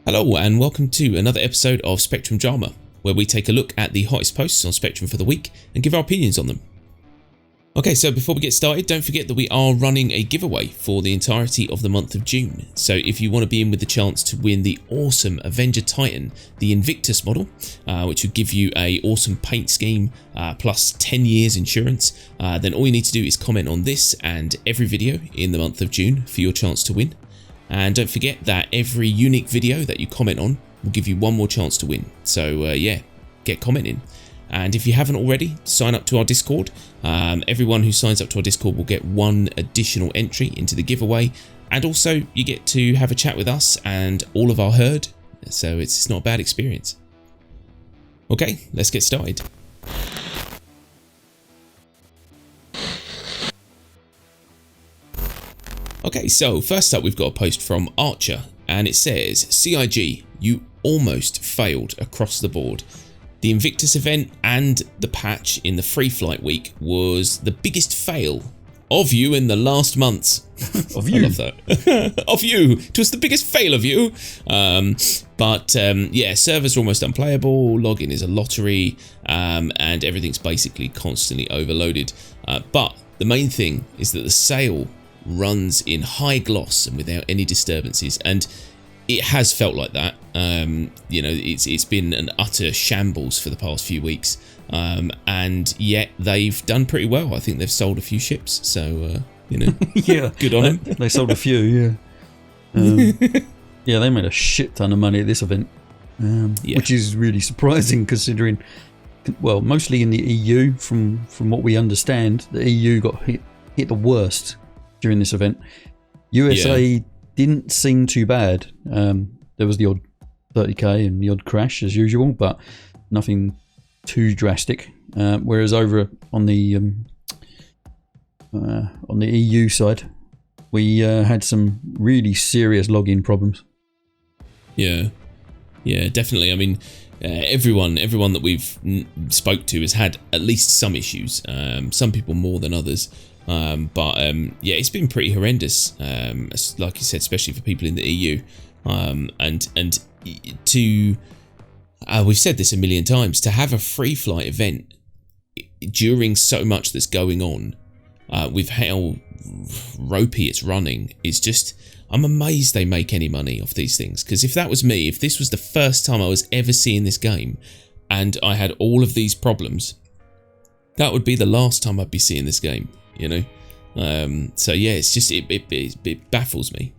Hello and welcome to another episode of Spectrum Drama, where we take a look at the hottest posts on Spectrum for the week and give our opinions on them. Okay, so before we get started, don't forget that we are running a giveaway for the entirety of the month of June. So if you want to be in with the chance to win the awesome Avenger Titan, the Invictus model, which will give you a awesome paint scheme plus 10 years insurance, then all you need to do is comment on this and every video in the month of June for your chance to win. And don't forget that every unique video that you comment on will give you one more chance to win. So yeah, get commenting. And if you haven't already, sign up to our Discord. Everyone who signs up to our Discord will get one additional entry into the giveaway. And also you get to have a chat with us and all of our herd. So it's not a bad experience. Okay, let's get started. Okay, so first up we've got a post from Archer, and it says, CIG, you almost failed across the board. The Invictus event and the patch in the free flight week was the biggest fail of you in the last months. Of you. I love that. Of you. It was the biggest fail of you. Yeah, servers are almost unplayable, login is a lottery, and everything's basically constantly overloaded. But the main thing is that the sale runs in high gloss and without any disturbances, and it has felt like that. You know, it's been an utter shambles for the past few weeks, and yet they've done pretty well. I think they've sold a few ships, so you know, yeah, good on them. They sold a few, yeah. Yeah, they made a shit ton of money at this event, Yeah. which is really surprising considering, well, mostly in the EU, from what we understand, the EU got hit the worst during this event. USA didn't seem too bad. There was the odd 30k and the odd crash as usual, but nothing too drastic. Whereas over on the EU side, we had some really serious login problems. Yeah, Definitely. I mean, everyone that we've spoke to has had at least some issues. Some people more than others. But yeah, it's been pretty horrendous, like you said, especially for people in the EU. And to we've said this a million times, to have a free flight event during so much that's going on, with how ropey it's running, is just, I'm amazed they make any money off these things. Because if that was me, if this was the first time I was ever seeing this game and I had all of these problems, that would be the last time I'd be seeing this game. You know, so yeah, it's just it baffles me.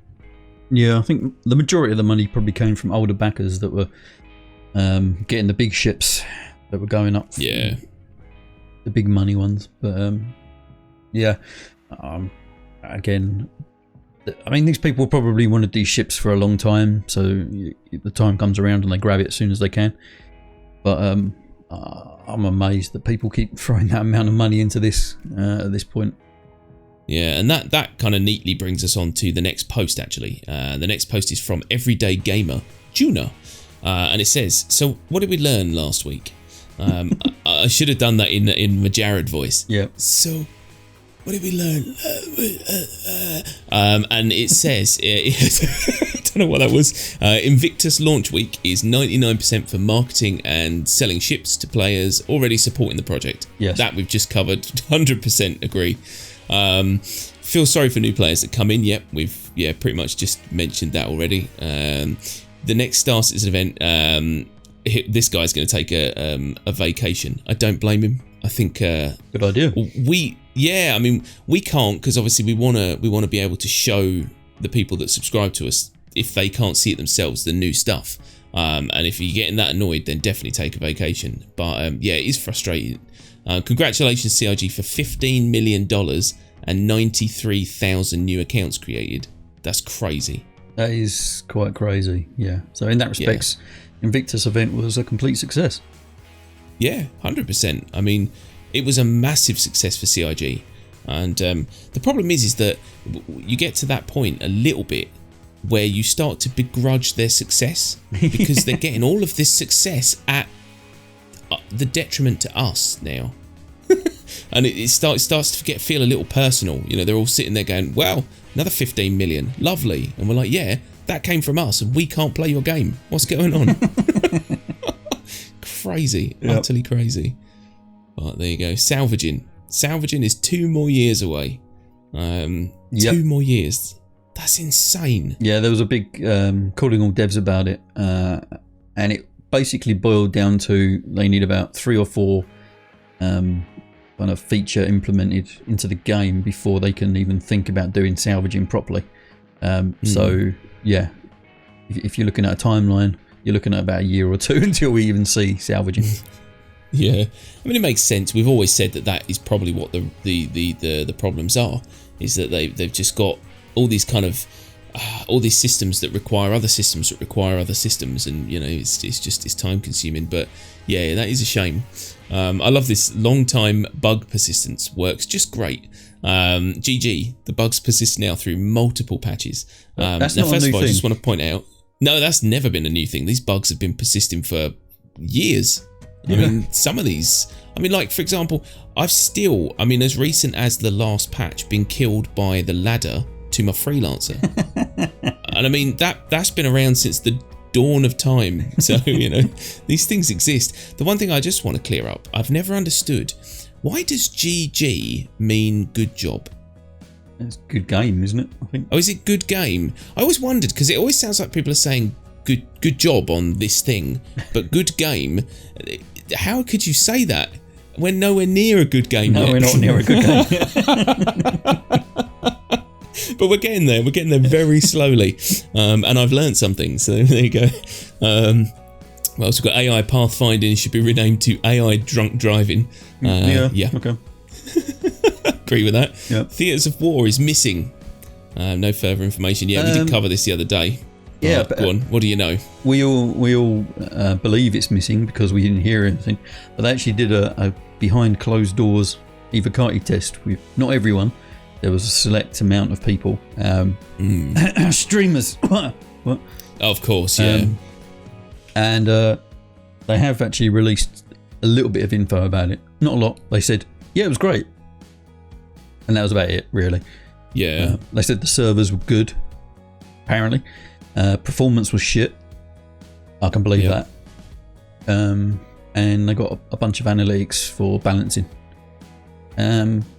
Yeah, I think the majority of the money probably came from older backers that were getting the big ships that were going up. Yeah, the big money ones. But yeah, again, I mean, these people probably wanted these ships for a long time, so the time comes around and they grab it as soon as they can. But I'm amazed that people keep throwing that amount of money into this at this point. Yeah, and that kind of neatly brings us on to the next post, actually. The next post is from Everyday Gamer, Juna. And it says, so what did we learn last week? I should have done that in my Jared voice. Yeah. So, what did we learn? And it says, I don't know what that was. Invictus launch week is 99% for marketing and selling ships to players already supporting the project. Yes. That we've just covered. 100% agree. Feel sorry for new players that come in. Yep, we've pretty much just mentioned that already. The next Star Citizen event, this guy's going to take a vacation. I don't blame him. I think good idea. I mean, we can't, because obviously we want to be able to show the people that subscribe to us, if they can't see it themselves, the new stuff. And if you're getting that annoyed, then definitely take a vacation. But yeah, it is frustrating. Congratulations, CIG, for $15 million and 93,000 new accounts created. That's crazy. That is quite crazy. Yeah. So in that respect, Invictus event was a complete success. Yeah, 100%. I mean, it was a massive success for CIG. And the problem is that you get to that point a little bit where you start to begrudge their success, because they're getting all of this success at the detriment to us now. And it starts to feel a little personal. You know, they're all sitting there going, well, another 15 million, lovely. And we're like, yeah, that came from us, and we can't play your game. What's going on? Crazy, utterly crazy. But there you go. Salvaging is 2 more years away. 2 more years. That's insane. Yeah, there was a big calling all devs about it, and it basically boiled down to they need about 3 or 4 kind of feature implemented into the game before they can even think about doing salvaging properly. So yeah, if you're looking at a timeline, you're looking at about a year or 2 until we even see salvaging. Yeah, I mean, it makes sense. We've always said that is probably what the problems are, is that they've just got all these kind of all these systems that require other systems that require other systems, and it's time consuming. But yeah, that is a shame. I love this long time bug persistence, works just great. GG, the bugs persist now through multiple patches. That's now, not first a new of all, thing. I just want to point out, no, that's never been a new thing. These bugs have been persisting for years. I mean, some of these, like, for example, I've still, as recent as the last patch, been killed by the ladder to my freelancer. And that's been around since the dawn of time. So, these things exist. The one thing I just want to clear up, I've never understood, why does GG mean good job? It's good game, isn't it? I think. Oh, is it good game? I always wondered, because it always sounds like people are saying good job on this thing, but good game. How could you say that? We're nowhere near a good game yet. No, we're not near a good game. But we're getting there. We're getting there very slowly. And I've learned something. So there you go. Well, so we've got AI pathfinding. Should be renamed to AI drunk driving. Yeah. Okay. Agree with that. Yep. Theatres of War is missing. No further information. Yeah, we did cover this the other day. Yeah, but go on. What do you know? We all believe it's missing because we didn't hear anything. But they actually did a behind closed doors Evocati test with not everyone. There was a select amount of people, streamers. What? Of course, yeah. And they have actually released a little bit of info about it. Not a lot. They said, yeah, it was great, and that was about it, really. Yeah. They said the servers were good. Apparently, performance was shit. I can believe that. And they got a bunch of analytics for balancing.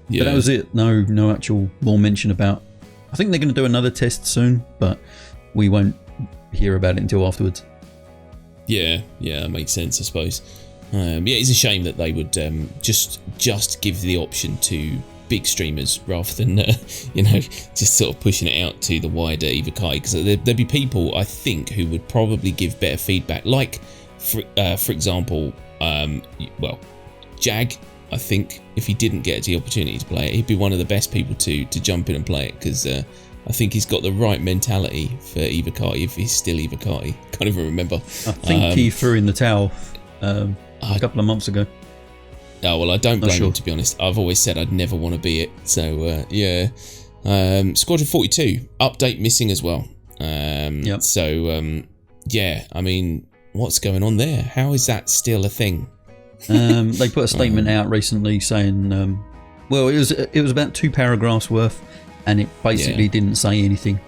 But that was it. No actual more mention about. I think they're going to do another test soon, but we won't hear about it until afterwards. Yeah, that makes sense, I suppose. It's a shame that they would just give the option to big streamers rather than just sort of pushing it out to the wider Evocati, because there'd be people, I think, who would probably give better feedback. Like, for example, Jag. I think if he didn't get the opportunity to play it, he'd be one of the best people to jump in and play it, because I think he's got the right mentality for Evocati, if he's still Evocati. Can't even remember. I think he threw in the towel a couple of months ago. Oh, well, I don't blame him, to be honest. I've always said I'd never want to be it. So, yeah. Squadron 42, update missing as well. So, what's going on there? How is that still a thing? They put a statement out recently saying, it was about 2 paragraphs worth, and it basically didn't say anything.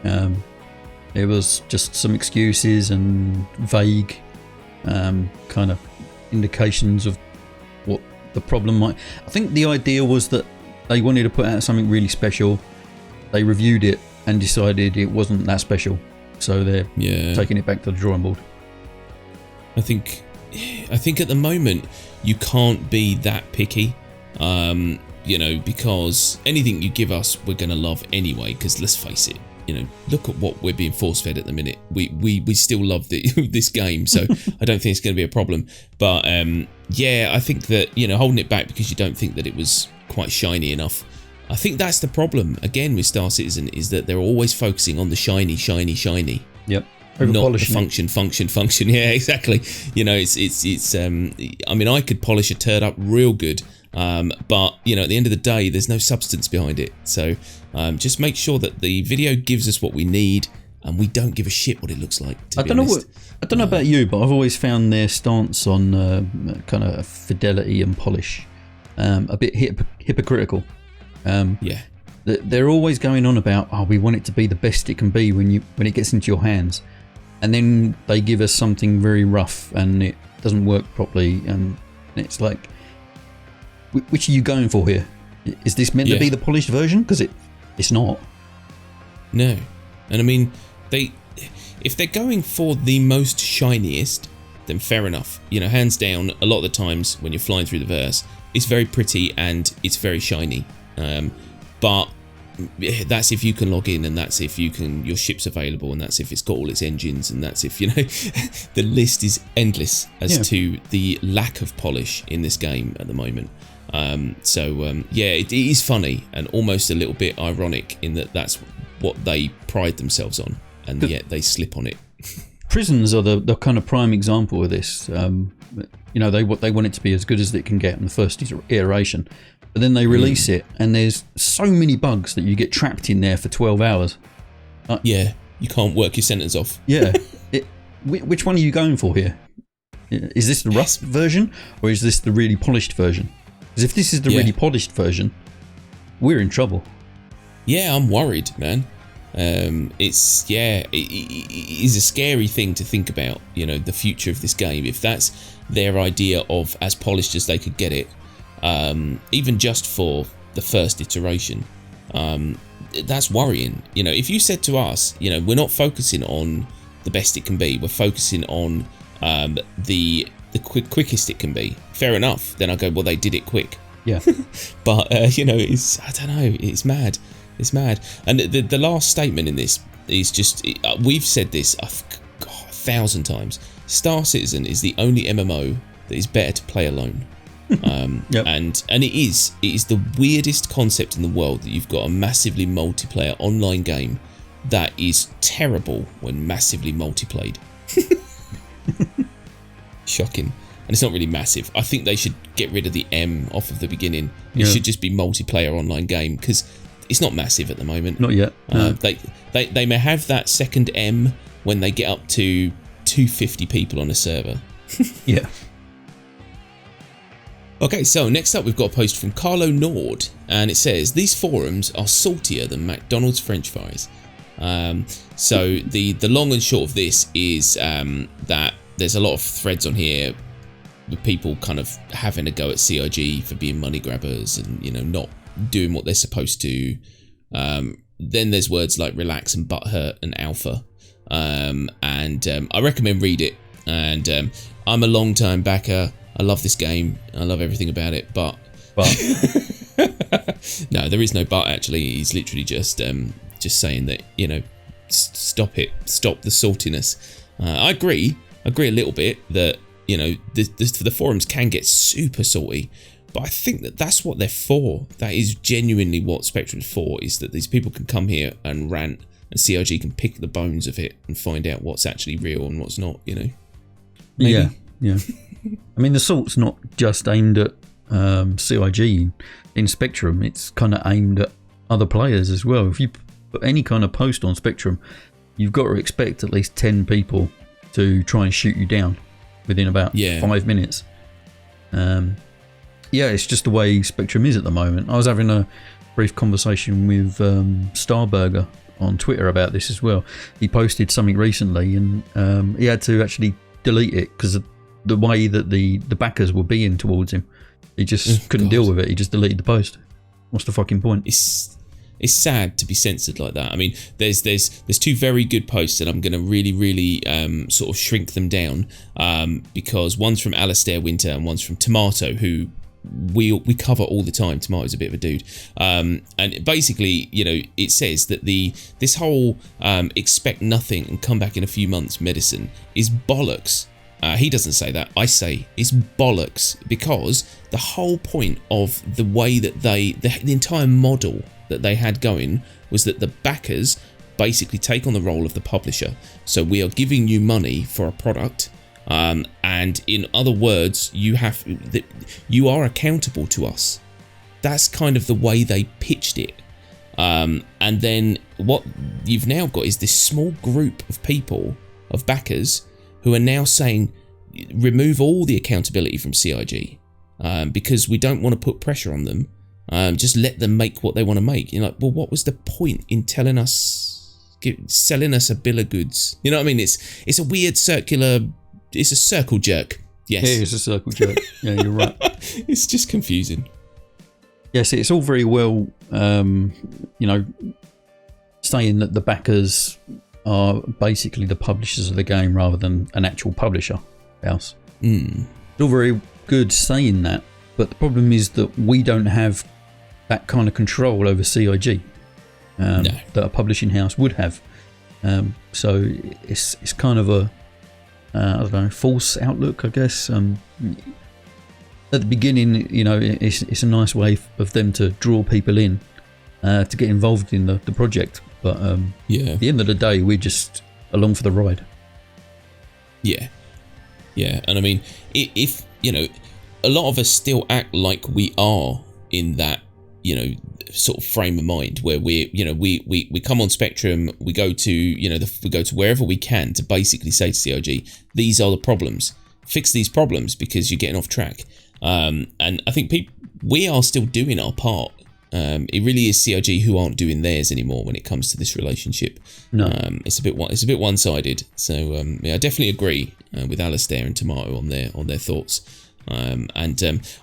It was just some excuses and vague kind of indications of what the problem might. I think the idea was that they wanted to put out something really special. They reviewed it and decided it wasn't that special, so they're taking it back to the drawing board. I think at the moment you can't be that picky, because anything you give us we're going to love anyway, because let's face it, look at what we're being force fed at the minute. We still love this game, so I don't think it's going to be a problem. But I think that holding it back because you don't think that it was quite shiny enough, I think that's the problem again with Star Citizen, is that they're always focusing on the shiny. Yep. Not the function. Yeah, exactly. It's I could polish a turd up real good, but at the end of the day, there's no substance behind it. So just make sure that the video gives us what we need, and we don't give a shit what it looks like. I don't know about you, but I've always found their stance on kind of fidelity and polish a bit hypocritical. they're always going on about, we want it to be the best it can be when it gets into your hands, and then they give us something very rough and it doesn't work properly, and it's like, which are you going for here? Is this meant to be the polished version? Because it's not. No. And I mean, if they're going for the most shiniest, then fair enough. Hands down, a lot of the times when you're flying through the verse, it's very pretty and it's very shiny. But that's if you can log in, and that's if your ship's available, and that's if it's got all its engines, and that's if the list is endless as to the lack of polish in this game at the moment. It is funny and almost a little bit ironic in that that's what they pride themselves on, and yet they slip on it. Prisons are the kind of prime example of this. They want it to be as good as it can get in the first iteration. But then they release it, and there's so many bugs that you get trapped in there for 12 hours. You can't work your sentence off. Yeah. Which one are you going for here? Is this the rough version, or is this the really polished version? Because if this is the really polished version, we're in trouble. Yeah, I'm worried, man. It is a scary thing to think about, the future of this game. If that's their idea of as polished as they could get it, even just for the first iteration, that's worrying. If you said to us, we're not focusing on the best it can be, we're focusing on the quickest it can be, fair enough, then I go, well, they did it quick. Yeah. But it's, I don't know, it's mad. And the last statement in this is just, we've said this 1,000 times. Star Citizen is the only MMO that is better to play alone. And it is the weirdest concept in the world that you've got a massively multiplayer online game that is terrible when massively multiplayed. Shocking. And it's not really massive. I think they should get rid of the M off of the beginning. It should just be multiplayer online game, because it's not massive at the moment. Not yet. No. They may have that second M when they get up to 250 people on a server. Yeah. Okay, so next up we've got a post from Carlo Nord, and it says, these forums are saltier than McDonald's French fries. So the long and short of this is that there's a lot of threads on here with people kind of having a go at CIG for being money grabbers and, not doing what they're supposed to. Then there's words like relax and butthurt and alpha. I recommend read it. And I'm a long time backer. I love this game. I love everything about it, but no, there is no but. Actually, he's literally just saying that stop it, stop the saltiness. I agree a little bit that the forums can get super salty, but I think that's what they're for. That is genuinely what Spectrum's for, is that these people can come here and rant, and CIG can pick the bones of it and find out what's actually real and what's not. Maybe. Yeah. I mean, the salt's not just aimed at CIG in Spectrum. It's kind of aimed at other players as well. If you put any kind of post on Spectrum, you've got to expect at least 10 people to try and shoot you down within about 5 minutes. It's just the way Spectrum is at the moment. I was having a brief conversation with Starburger on Twitter about this as well. He posted something recently, and he had to actually delete it because the way that the backers were being towards him, he just couldn't deal with it. He just deleted the post. What's the fucking point? It's sad to be censored like that. I mean, there's two very good posts, and I'm going to really sort of shrink them down, because one's from Alastair Winter and one's from Tomato, who we cover all the time. Tomato's a bit of a dude, and basically, it says that this whole expect nothing and come back in a few months medicine is bollocks. He doesn't say that. I say it's bollocks, because the whole point of the way that the entire model that they had going was that the backers basically take on the role of the publisher. So we are giving you money for a product, and in other words, you are accountable to us. That's kind of the way they pitched it. And then what you've now got is this small group of people, of backers, who are now saying remove all the accountability from CIG, because we don't want to put pressure on them. Just let them make what they want to make. You're like, well, what was the point in selling us a bill of goods? You know what I mean? It's a weird it's a circle jerk. Yes. Yeah, it's a circle jerk. Yeah, you're right. It's just confusing. Yes, it's all very well, saying that the backers are basically the publishers of the game rather than an actual publisher house. It's all very good saying that, but the problem is that we don't have that kind of control over CIG that a publishing house would have. So it's kind of a false outlook, I guess. At the beginning, it's a nice way of them to draw people in to get involved in the project. But at the end of the day, we're just along for the ride. Yeah. And I mean, if a lot of us still act like we are in that, sort of frame of mind where we come on Spectrum, we go to, we go to wherever we can to basically say to CIG, these are the problems, fix these problems because you're getting off track. And I think we are still doing our part. It really is CIG who aren't doing theirs anymore when it comes to this relationship. No. It's a bit one-sided. So I definitely agree with Alistair and Tomato on their thoughts. And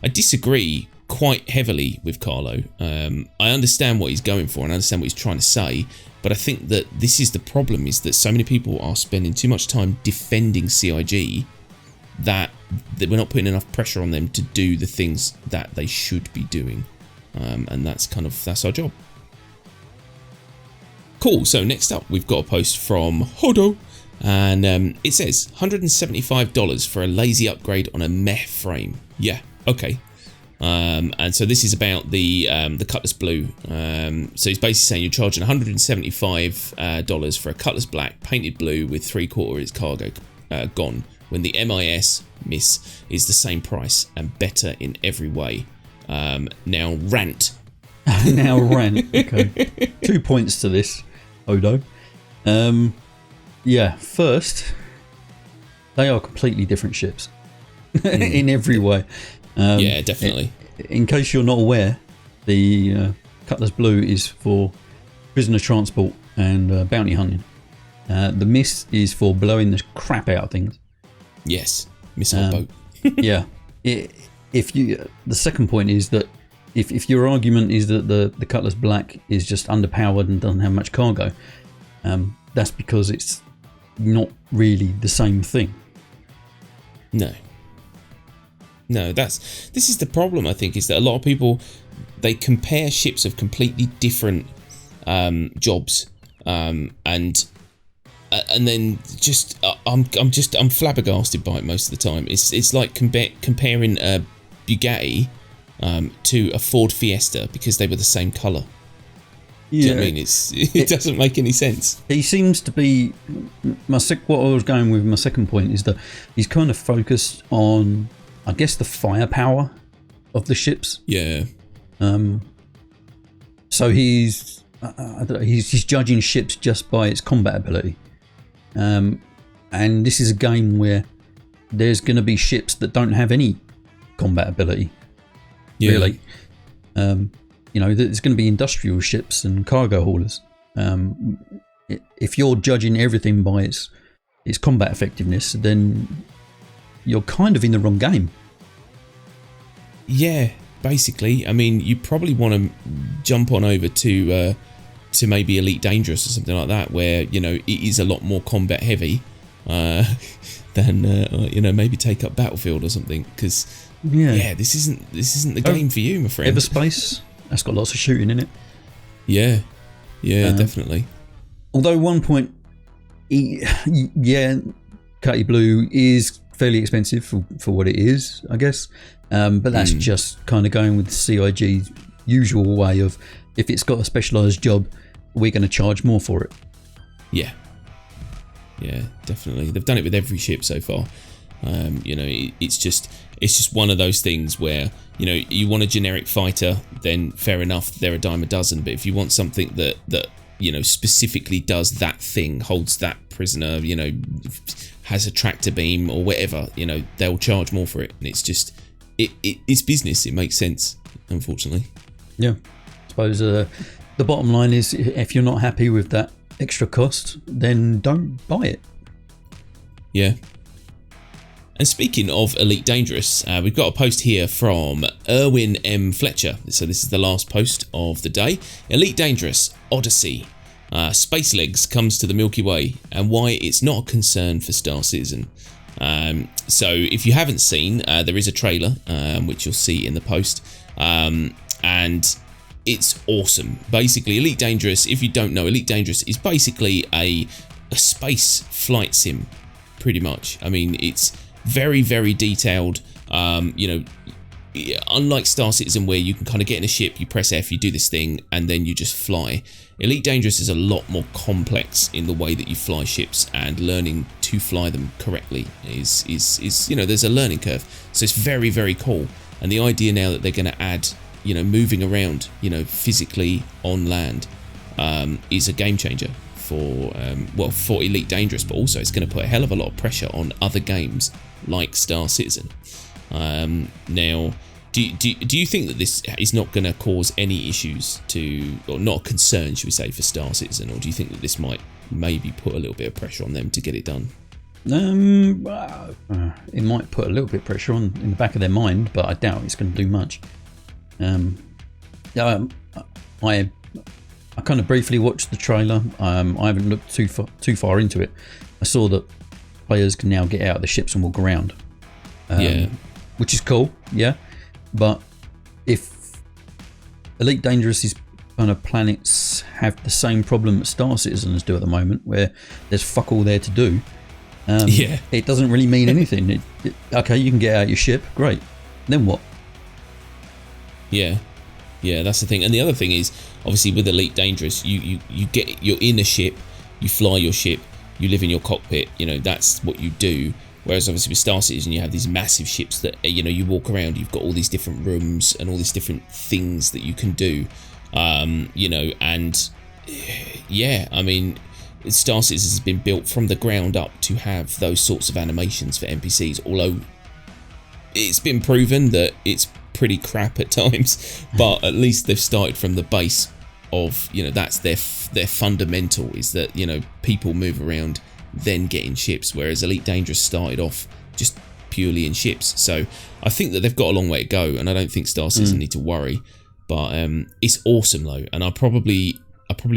I disagree quite heavily with Carlo. I understand what he's going for and I understand what he's trying to say, but I think that this is the problem, is that so many people are spending too much time defending CIG that we're not putting enough pressure on them to do the things that they should be doing. And that's our job. Cool. So next up, we've got a post from Hodo, and it says $175 for a lazy upgrade on a meh frame. Yeah, okay. And so this is about the Cutlass Blue. So he's basically saying you're charging $175 for a Cutlass Black painted blue with 3/4 of its cargo gone, when the MIS miss is the same price and better in every way. Now rant. Okay. 2 points to this, Odo. First, they are completely different ships in every way. Yeah, definitely. In case you're not aware, the Cutlass Blue is for prisoner transport and bounty hunting. The Miss is for blowing the crap out of things. Yes, missile boat. Yeah. The second point is that if your argument is that the Cutlass Black is just underpowered and doesn't have much cargo, that's because it's not really the same thing. No, this is the problem, I think, is that a lot of people, they compare ships of completely different jobs, and then just I'm flabbergasted by it most of the time. It's like comparing a Bugatti to a Ford Fiesta because they were the same colour. Yeah. Do you know what I mean? It doesn't make any sense. He seems to be what I was going with. My second point is that he's kind of focused on, I guess, the firepower of the ships. Yeah. So he's judging ships just by its combat ability. And this is a game where there's going to be ships that don't have any combat ability. Yeah. Really. There's going to be industrial ships and cargo haulers. If you're judging everything by its combat effectiveness, then you're kind of in the wrong game. Yeah, basically. I mean, you probably want to jump on over to maybe Elite Dangerous or something like that, where it is a lot more combat heavy than maybe take up Battlefield or something. Because this isn't the game for you, my friend. Everspace, that's got lots of shooting in it. Yeah, definitely. Although one point, Cutty Blue is fairly expensive for what it is, I guess. But that's just kind of going with CIG's usual way of, if it's got a specialised job, we're going to charge more for it. Yeah, definitely. They've done it with every ship so far. It's just one of those things where you want a generic fighter, then fair enough, they're a dime a dozen. But if you want something that specifically does that thing, holds that prisoner, has a tractor beam or whatever, they'll charge more for it. And it's just it's business. It makes sense, unfortunately. Yeah, I suppose the bottom line is, if you're not happy with that extra cost, then don't buy it. Yeah. And speaking of Elite Dangerous, we've got a post here from Erwin M. Fletcher. So this is the last post of the day. Elite Dangerous, Odyssey. Space Legs comes to the Milky Way and why it's not a concern for Star Citizen. So if you haven't seen, there is a trailer, which you'll see in the post. And it's awesome. Basically, Elite Dangerous, if you don't know, Elite Dangerous is basically a space flight sim, pretty much. I mean, it's very, very detailed. Unlike Star Citizen, where you can kind of get in a ship, you press F, you do this thing, and then you just fly. Elite Dangerous is a lot more complex in the way that you fly ships, and learning to fly them correctly is there's a learning curve. So it's very, very cool. And the idea now that they're going to add, moving around, physically on land, is a game changer for Elite Dangerous, but also it's going to put a hell of a lot of pressure on other games like Star Citizen. Now, do you think that this is not going to cause any issues or not a concern, should we say, for Star Citizen, or do you think that this might maybe put a little bit of pressure on them to get it done? It might put a little bit of pressure on in the back of their mind, but I doubt it's going to do much. I kind of briefly watched the trailer. I haven't looked too far into it. I saw that players can now get out of the ships and walk around, which is cool. Yeah, but if Elite Dangerous's kind of planets have the same problem that Star Citizens do at the moment, where there's fuck all there to do, it doesn't really mean anything. Okay, you can get out your ship, great. Then what? Yeah, that's the thing. And the other thing is, obviously, with Elite Dangerous, you're in a ship, you fly your ship, you live in your cockpit. That's what you do. Whereas obviously with Star Citizen, you have these massive ships that you walk around. You've got all these different rooms and all these different things that you can do. And I mean, Star Citizen has been built from the ground up to have those sorts of animations for NPCs. Although it's been proven that it's pretty crap at times, but at least they've started from the base of that's their fundamental, is that people move around, then get in ships, whereas Elite Dangerous started off just purely in ships. So I think that they've got a long way to go, and I don't think Star Citizen need to worry. But it's awesome though, and I probably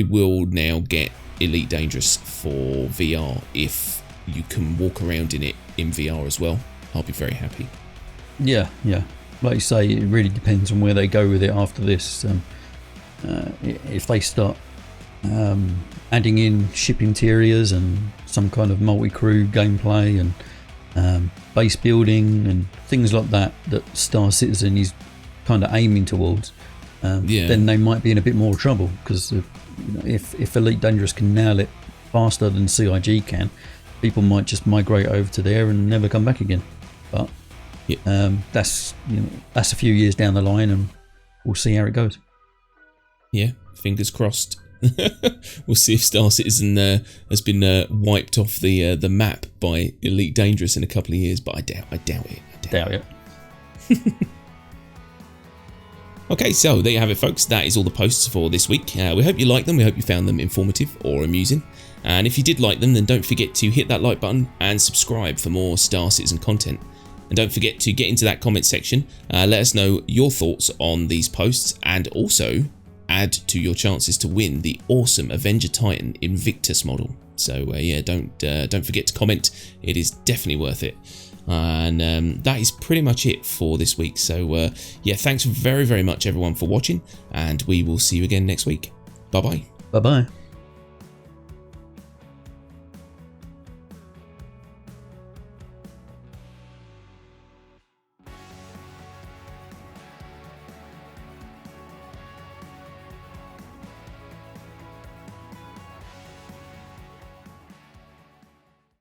will now get Elite Dangerous for VR if you can walk around in it in VR as well. I'll be very happy. Yeah. Like you say, it really depends on where they go with it after this. If they start adding in ship interiors and some kind of multi-crew gameplay and base building and things like that Star Citizen is kind of aiming towards, then they might be in a bit more trouble, because if Elite Dangerous can nail it faster than CIG can, people might just migrate over to there and never come back again. But that's a few years down the line, and we'll see how it goes. Yeah, fingers crossed. We'll see if Star Citizen has been wiped off the map by Elite Dangerous in a couple of years, but I doubt it. Doubt it. Okay, so there you have it, folks. That is all the posts for this week. We hope you liked them. We hope you found them informative or amusing. And if you did like them, then don't forget to hit that like button and subscribe for more Star Citizen content. And don't forget to get into that comment section. Let us know your thoughts on these posts, and also add to your chances to win the awesome Avenger Titan Invictus model. So don't forget to comment. It is definitely worth it. And that is pretty much it for this week. So thanks very, very much everyone for watching, and we will see you again next week. Bye bye. Bye bye.